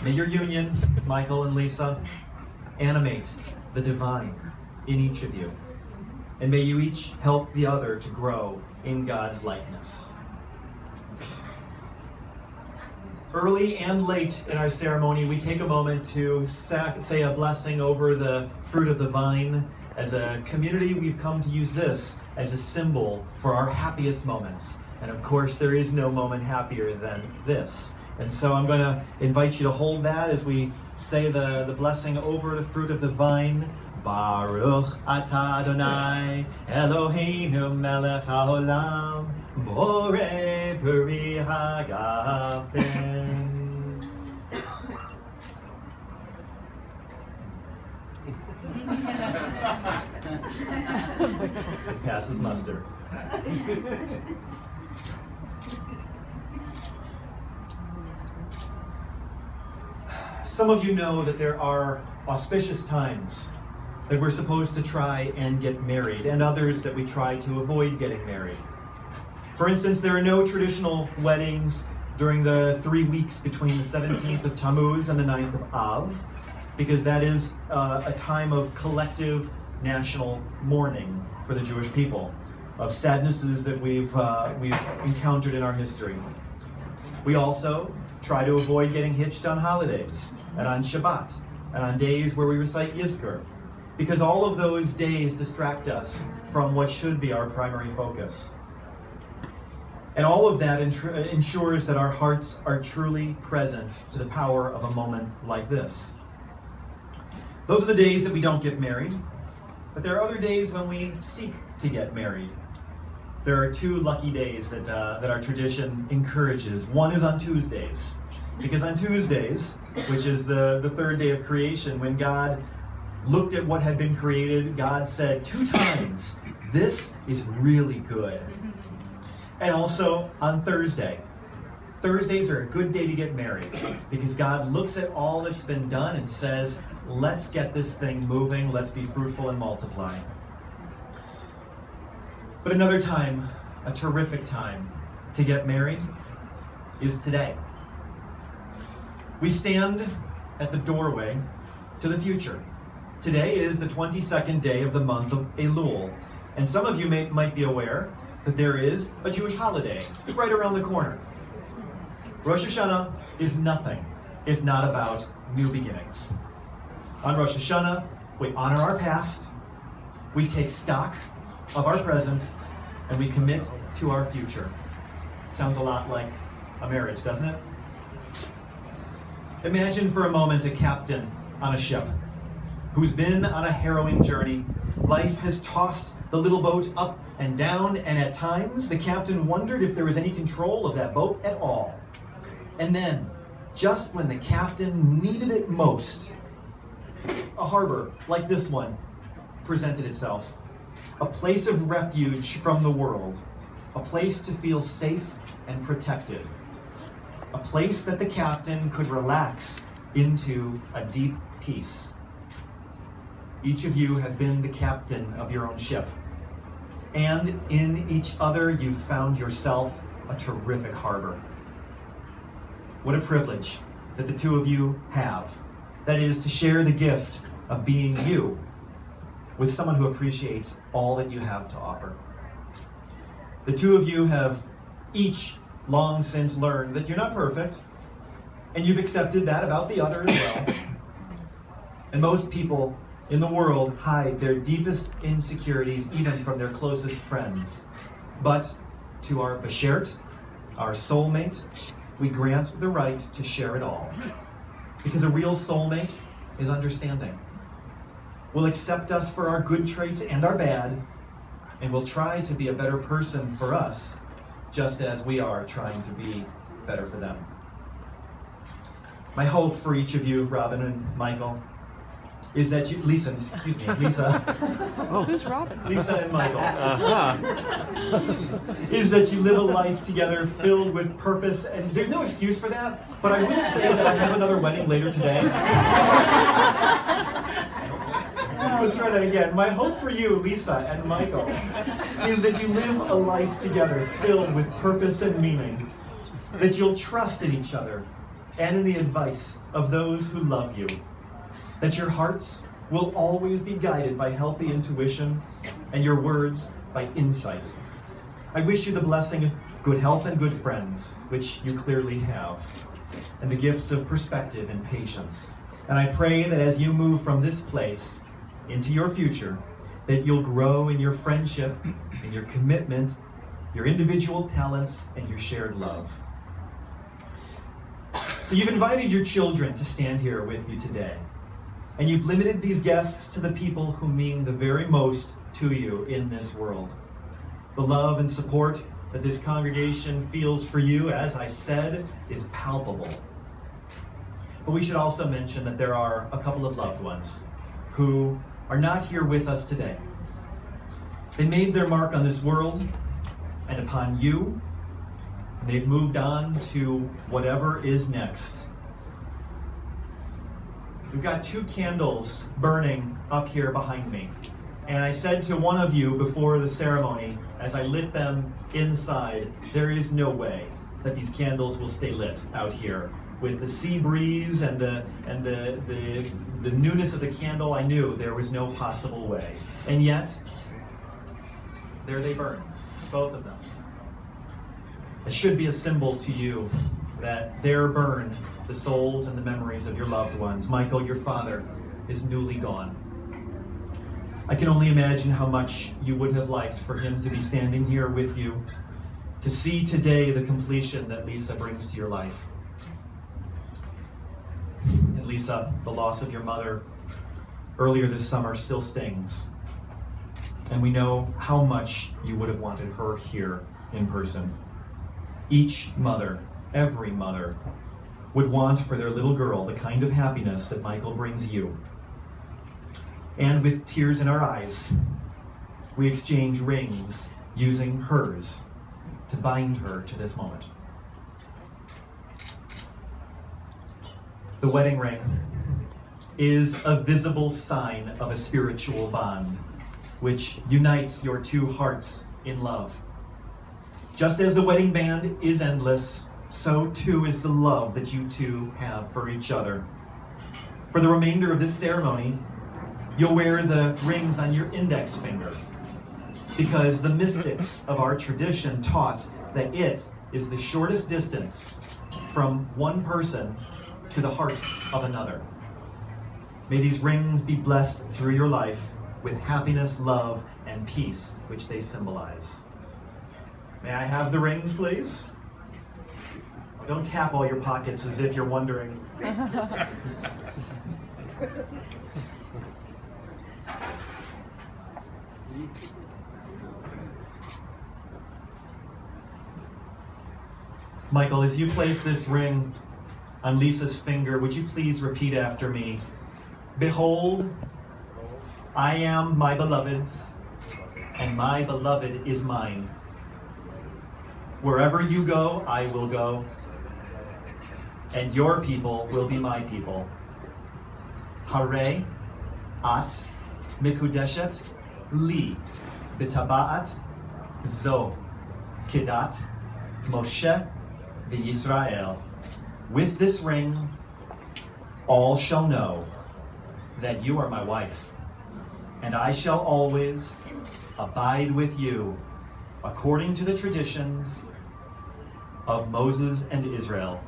May your union, Michael and Lisa, animate the divine in each of you. And may you each help the other to grow in God's likeness. Early and late in our ceremony, we take a moment to say a blessing over the fruit of the vine. As a community, we've come to use this as a symbol for our happiest moments. And of course, there is no moment happier than this. And so I'm going to invite you to hold that as we say the blessing over the fruit of the vine. Baruch atah Adonai Eloheinu melech haolam borei peri hagafen. It passes muster. Some of you know that there are auspicious times that we're supposed to try and get married, and others that we try to avoid getting married. For instance, there are no traditional weddings during the 3 weeks between the 17th of Tammuz and the 9th of Av, because that is a time of collective national mourning for the Jewish people, of sadnesses that we've encountered in our history. We also try to avoid getting hitched on holidays, and on Shabbat, and on days where we recite Yizkor, because all of those days distract us from what should be our primary focus. And all of that ensures that our hearts are truly present to the power of a moment like this. Those are the days that we don't get married, but there are other days when we seek to get married. There are 2 lucky days that our tradition encourages. One is on Tuesdays, because on Tuesdays, which is the 3rd day of creation, when God looked at what had been created, God said 2 times, "This is really good." And also on Thursday. Thursdays are a good day to get married, because God looks at all that's been done and says, let's get this thing moving, let's be fruitful and multiply. But another time, a terrific time to get married, is today. We stand at the doorway to the future. Today is the 22nd day of the month of Elul, and some of you might be aware that there is a Jewish holiday right around the corner. Rosh Hashanah is nothing if not about new beginnings. On Rosh Hashanah, we honor our past, we take stock of our present, and we commit to our future. Sounds a lot like a marriage, doesn't it? Imagine for a moment a captain on a ship who's been on a harrowing journey. Life has tossed the little boat up and down, and at times the captain wondered if there was any control of that boat at all. And then, just when the captain needed it most, a harbor like this one presented itself. A place of refuge from the world. A place to feel safe and protected. A place that the captain could relax into a deep peace. Each of you have been the captain of your own ship. And in each other, you've found yourself a terrific harbor. What a privilege that the 2 of you have. That is, to share the gift of being you with someone who appreciates all that you have to offer. The 2 of you have each long since learned that you're not perfect, and you've accepted that about the other as well. And most people in the world hide their deepest insecurities even from their closest friends. But to our beshert, our soulmate, we grant the right to share it all. Because a real soulmate is understanding. Will accept us for our good traits and our bad, and will try to be a better person for us, just as we are trying to be better for them. My hope for each of you, Robin and Michael, is that you, Lisa, Oh, who's Robin? Lisa and Michael, is that you live a life together filled with purpose, and there's no excuse for that, but I will say that I have another wedding later today. Let's try that again. My hope for you, Lisa and Michael, is that you live a life together filled with purpose and meaning, that you'll trust in each other, and in the advice of those who love you, that your hearts will always be guided by healthy intuition and your words by insight. I wish you the blessing of good health and good friends, which you clearly have, and the gifts of perspective and patience. And I pray that as you move from this place into your future, that you'll grow in your friendship, in your commitment, your individual talents, and your shared love. So you've invited your children to stand here with you today, and you've limited these guests to the people who mean the very most to you in this world. The love and support that this congregation feels for you, as I said, is palpable. But we should also mention that there are a couple of loved ones who are not here with us today. They made their mark on this world and upon you. They've moved on to whatever is next. We've got 2 candles burning up here behind me. And I said to one of you before the ceremony, as I lit them inside, there is no way that these candles will stay lit out here. With the sea breeze and the newness of the candle, I knew there was no possible way. And yet, there they burn, both of them. It should be a symbol to you that there burn the souls and the memories of your loved ones. Michael, your father, is newly gone. I can only imagine how much you would have liked for him to be standing here with you, to see today the completion that Lisa brings to your life. And Lisa, the loss of your mother earlier this summer still stings. And we know how much you would have wanted her here in person. Each mother, every mother, would want for their little girl the kind of happiness that Michael brings you. And with tears in our eyes, we exchange rings using hers to bind her to this moment. The wedding ring is a visible sign of a spiritual bond which unites your 2 hearts in love. Just as the wedding band is endless, so too is the love that you 2 have for each other. For the remainder of this ceremony, you'll wear the rings on your index finger, because the mystics of our tradition taught that it is the shortest distance from one person to the heart of another. May these rings be blessed through your life with happiness, love, and peace, which they symbolize. May I have the rings, please? Oh, don't tap all your pockets as if you're wondering. Michael, as you place this ring on Lisa's finger, would you please repeat after me? Behold, I am my beloved's, and my beloved is mine. Wherever you go, I will go, and your people will be my people. Hare at mikudeshet li b'taba'at zo kedat Moshe v'Yisrael. With this ring, all shall know that you are my wife, and I shall always abide with you according to the traditions of Moses and Israel.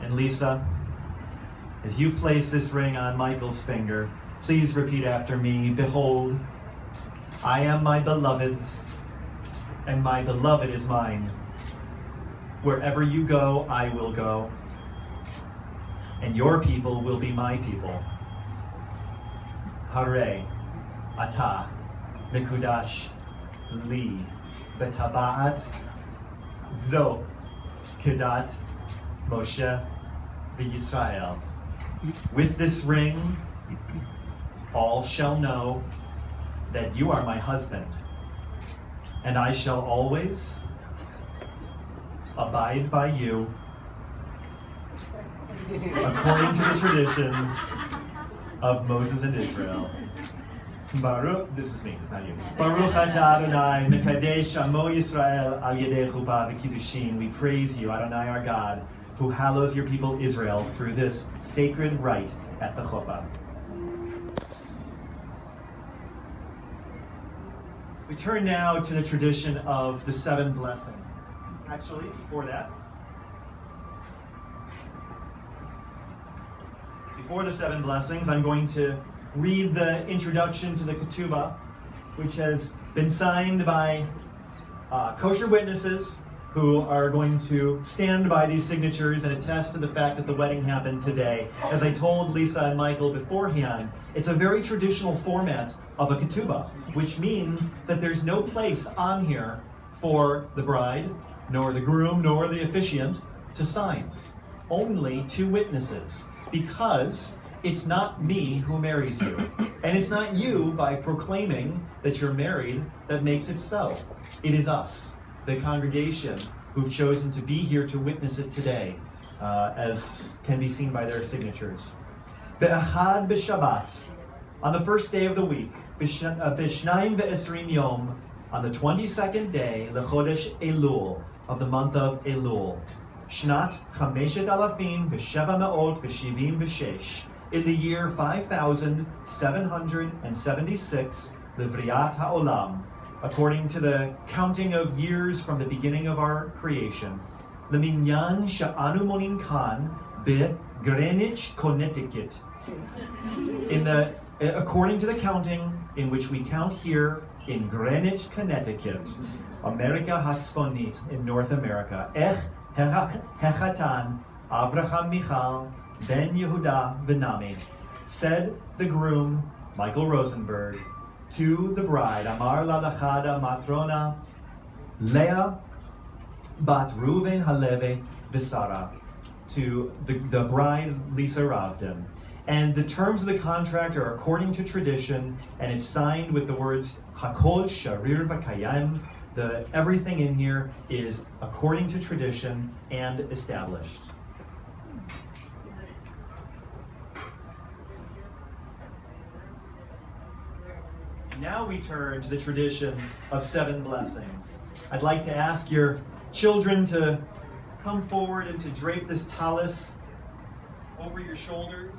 And Lisa, as you place this ring on Michael's finger, please repeat after me. Behold, I am my beloved's, and my beloved is mine. Wherever you go, I will go, and your people will be my people. Hare ata mikudash li betaba'at zo kedat Moshe v'Yisrael. With this ring, all shall know that you are my husband, and I shall always abide by you according to the traditions of Moses and Israel. Baruch, this is me, it's not you. Baruch atah Adonai, mekadesh amo Yisrael al yedei chuppah v'kiddushin. We praise you, Adonai our God, who hallows your people Israel through this sacred rite at the chuppah. We turn now to the tradition of the 7 blessings. Actually, before the 7 blessings, I'm going to read the introduction to the ketubah, which has been signed by kosher witnesses who are going to stand by these signatures and attest to the fact that the wedding happened today. As I told Lisa and Michael beforehand, it's a very traditional format of a ketubah, which means that there's no place on here for the bride, nor the groom, nor the officiant to sign. Only 2 witnesses, because it's not me who marries you. And it's not you, by proclaiming that you're married, that makes it so. It is us, the congregation, who've chosen to be here to witness it today, as can be seen by their signatures. Be'achad b'Shabbat, on the first day of the week, b'shnayim ve'esrim yom, on the 22nd day, lechodesh Elul, of the month of Elul, Shnat chameshet alafim v'sheva ma'ot v'shivim v'shesh, in the year 5776, Livriat Ha'olam, according to the counting of years from the beginning of our creation. Leminyan sha'anu monin kan Greenwich, Connecticut. According to the counting in which we count here in Greenwich, Connecticut, America Hatzponit, in North America. Hechatan Avraham Michal Ben Yehuda V'Nami, said the groom, Michael Rosenberg, to the bride, Amar la lachada matrona, Leah bat Ruven Haleve V'Sara, to the bride, Lisa Ravden. And the terms of the contract are according to tradition, and it's signed with the words Hakol Sharir V'Kayim. Everything in here is according to tradition and established. Now we turn to the tradition of 7 blessings. I'd like to ask your children to come forward and to drape this tallis over your shoulders.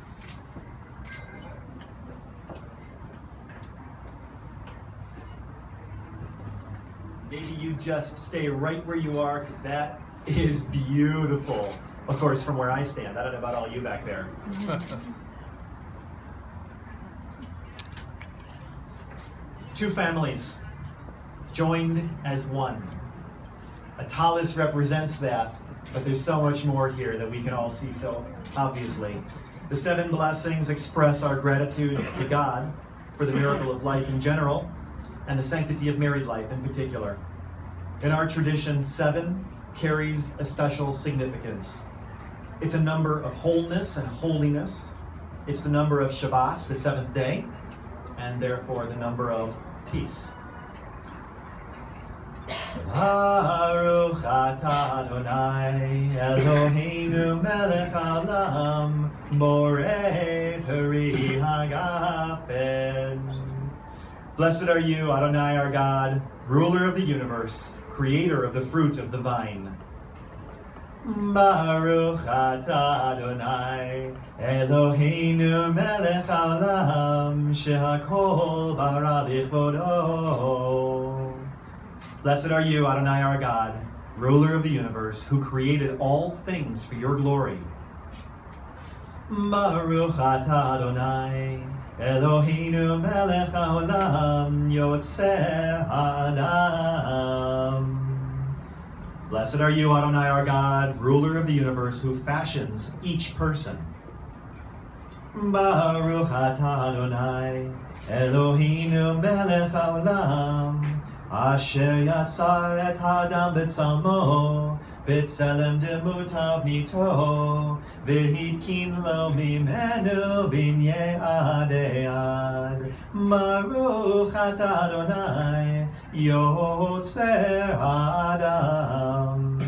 Maybe you just stay right where you are, because that is beautiful. Of course, from where I stand. I don't know about all you back there. Two families joined as one. A tallis represents that, but there's so much more here that we can all see so obviously. The 7 blessings express our gratitude to God for the miracle of life in general, and the sanctity of married life in particular. In our tradition, 7 carries a special significance. It's a number of wholeness and holiness. It's the number of Shabbat, the 7th day, and therefore the number of peace. Baruch atah Adonai Eloheinu melech haolam borei peri hagafen. Blessed are you, Adonai our God, ruler of the universe, creator of the fruit of the vine. Baruch atah Adonai Eloheinu melech haolam shehakol bara lichvodo. Blessed are you, Adonai our God, ruler of the universe, who created all things for your glory. Baruch atah Adonai Eloheinu melech haolam yotzeh ha'adam. Blessed are you, Adonai our God, ruler of the universe, who fashions each person. Baruch atah Adonai Eloheinu melech haolam asher yatzar et ha'adam b'tzalmo b'tzelem demutav nito v'hitkin lo mimenu binyei ad ead. Baruch atah Adonai yotzer ha'adam.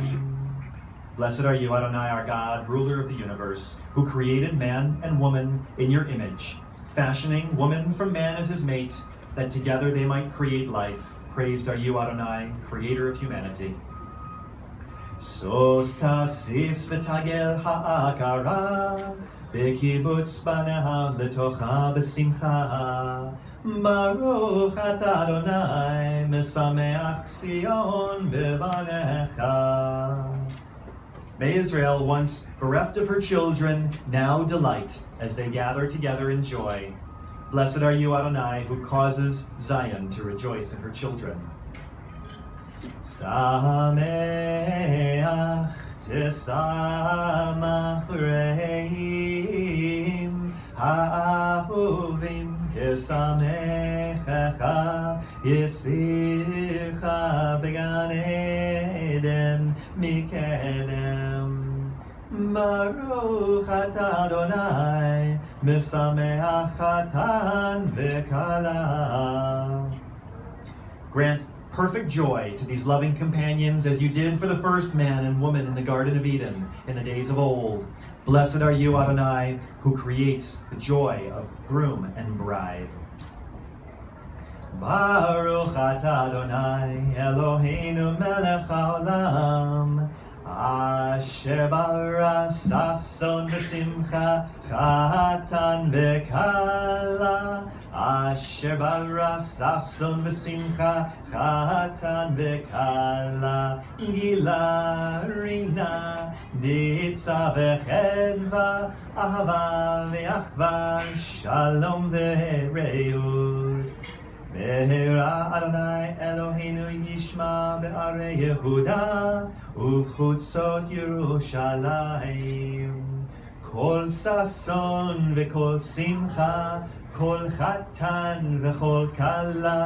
Blessed are you, Adonai our God, ruler of the universe, who created man and woman in your image, fashioning woman from man as his mate, that together they might create life. Praised are you, Adonai, creator of humanity. Sos tasis v'tagel ha'akara, v'kibutz baneha l'tocha b'simcha. Baruch atah Adonai, mesameach Tzion b'banecha. May Israel, once bereft of her children, now delight as they gather together in joy. Blessed are you, Adonai, who causes Zion to rejoice in her children. Sameach tesamach reim ha'ahuvim kesamechecha yitzircha began Eden mikedem. Baruch atah Adonai mesameach chatan v'kala. Grant perfect joy to these loving companions as you did for the first man and woman in the Garden of Eden in the days of old. Blessed are you, Adonai, who creates the joy of groom and bride. Baruch atah Adonai Eloheinu melech haolam, asher bara sason v'simcha chatan v'kala. Asher bara sason v'simcha chatan v'kala. Gila rina ditza v'chedva ahava v'achva shalom v'reut. Behera Adonai Eloheinu yishma be'arei Yehuda u'v'chutzot Yerushalayim. Kol sason v'kol simcha, kol chatan v'kol kala.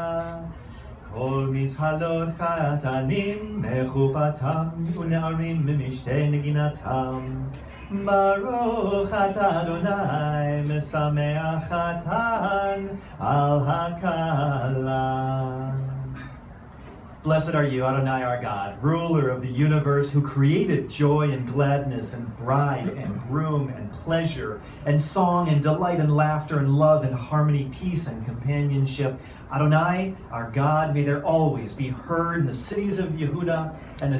Kol mitzhalot chatanim mechupatam u'ne'arim b'mishtei neginatam. Baruch atah Adonai mesameach chatan al hakala. Blessed are you, Adonai our God, ruler of the universe, who created joy and gladness and bride and groom and pleasure and song and delight and laughter and love and harmony, peace and companionship. Adonai our God, may there always be heard in the cities of Yehuda and the